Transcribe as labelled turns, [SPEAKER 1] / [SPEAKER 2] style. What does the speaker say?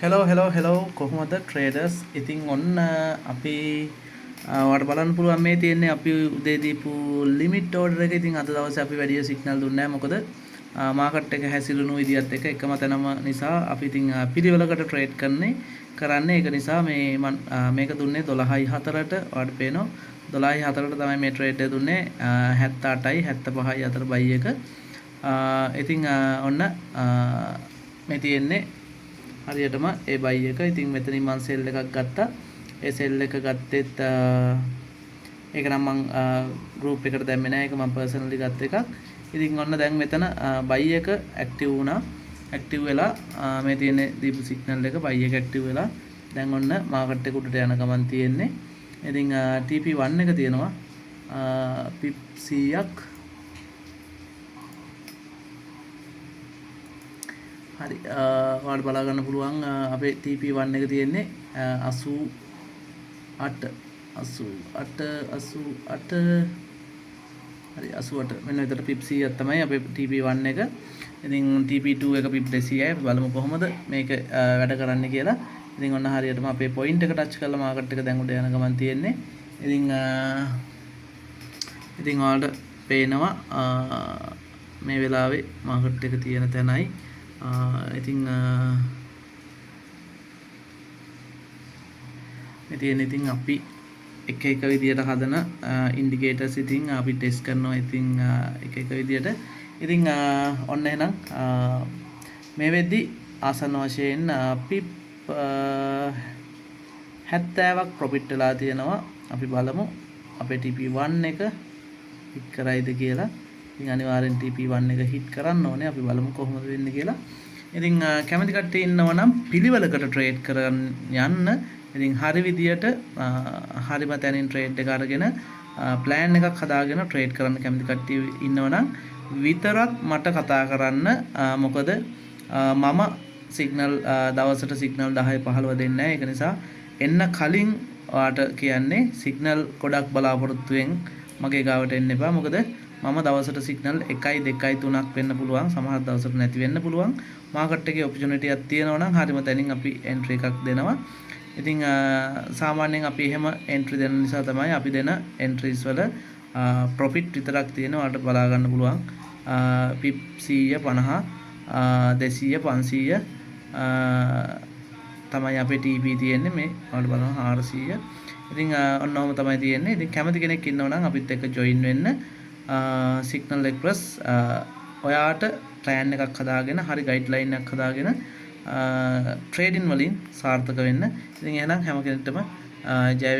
[SPEAKER 1] Hello කොහොමද traders ඉතින් ඔන්න අපි ඔයාලට බලන්න පුළුවන් මේ තියෙන්නේ අපි උදේ දීපු ලිමිට් ඕඩර් එක. ඉතින් අද දවසේ අපි වැඩි සිග්නල් දුන්නේ නැහැ. මොකද මාකට් එක හැසිරුණු විදියත් එක්ක එකම තැනම නිසා අපි ඉතින් පිළිවෙලකට ට්‍රේඩ් කරන්නේ. ඒක නිසා මේක දුන්නේ 12.4ට ඔයාලට පේනවා 12.4ට තමයි මේ ට්‍රේඩ් එක දුන්නේ 78යි 75යි අතර බයි එක. ඉතින් ඔන්න මේ තියෙන්නේ හරියටම ඒ බයි එක. ඉතින් මෙතනින් මම සෙල් එකක් ගත්තා. ඒ සෙල් එක ගත්තෙත් ඒක නම් මම ගෲප් එකට දැම්මේ නැහැ. ඒක මම පර්සනලි ගත්ත එකක්. ඉතින් ඔන්න දැන් මෙතන බයි එක ඇක්ටිව් වුණා. ඇක්ටිව් වෙලා මේ තියෙන දීපු සිග්නල් එක බයි එක ඇක්ටිව් වෙලා දැන් ඔන්න මාකට් එක උඩට යන ගමන් තියෙන්නේ. ඉතින් TP1 එක තියෙනවා පිප් 100ක්. හරි ඔයාලට බලා ගන්න පුළුවන් අපේ TP1 එක තියෙන්නේ 88 හරි 88 මෙන්න විතර පිප් 100ක් තමයි අපේ TP1 එක. ඉතින් TP2 එක පිප් 200යි. අපි බලමු කොහොමද මේක වැඩ කරන්නේ කියලා. ඉතින් ඔන්න හරියටම අපේ පොයින්ට් එක ටච් කරලා මාකට් එක දැන් උඩ යන ගමන් තියෙන්නේ. ඉතින් ඔයාලට පේනවා මේ වෙලාවේ මාකට් එක තියෙන තැනයි ඉතින් ඉතින් අපි එක විදියට හදන ඉන්ඩිකේටර්ස් ඉතින් අපි ටෙස්ට් කරනවා. ඉතින් එක විදියට ඉතින් ඔන්න එහෙනම් මේ වෙද්දි ආසන්න වශයෙන් පිප් 70ක් ප්‍රොෆිට් වෙලා තියෙනවා. අපි බලමු අපේ TP1 එක හිට් කරයිද කියලා. ඉතින් අනිවාර්යෙන් TP1 එක හිට් කරන්න ඕනේ. අපි බලමු කොහොමද වෙන්නේ කියලා. ඉතින් කැමති කට්ටිය ඉන්නවා නම් පිළිවෙලකට ට්‍රේඩ් කරන්න යන්න. ඉතින් හරි විදියට හරිම තැනින් ට්‍රේඩ් එක අරගෙන ප්ලෑන් එකක් හදාගෙන ට්‍රේඩ් කරන්න කැමති කට්ටිය ඉන්නවා නම් විතරක් මට කතා කරන්න. මොකද මම සිග්නල් දවසට සිග්නල් 10 15 දෙන්නේ නැහැ. ඒක නිසා එන්න කලින් ඔයාට කියන්නේ සිග්නල් ගොඩක් බලාපොරොත්තුෙන් මගේ ගාවට එන්න එපා. මොකද මම දවසට සිග්නල් 1යි 2යි 3ක් වෙන්න පුළුවන්. සමහර දවසට නැති වෙන්න පුළුවන්. මාකට් එකේ ඔපචුනිටි එකක් තියෙනවා නම් හරිම තැනින් අපි එන්ට්‍රි එකක් දෙනවා. ඉතින් සාමාන්‍යයෙන් අපි එහෙම එන්ට්‍රි දෙන නිසා තමයි අපි දෙන එන්ට්‍රීස් වල ප්‍රොෆිට් විතරක් තියෙනවා. ඔයාලට බලා ගන්න පුළුවන්. පිප් 100 50 200 500 තමයි අපේ TP තියෙන්නේ. මේ ඔයාලට බලන්න 400. ඉතින් ඔන්නෝම තමයි තියෙන්නේ. ඉතින් කැමති කෙනෙක් ඉන්නවා නම් අපිත් එක්ක ජොයින් වෙන්න. සිග්නල් එක්ස්ප්‍රස් ඔයාට ප්ලෑන් එකක් හදාගෙන හරි ගයිඩ්ලයින් එකක් හදාගෙන ට්‍රේඩින් වලින් සාර්ථක වෙන්න. ඉතින් එහෙනම් හැම කෙනෙක්ටම ජය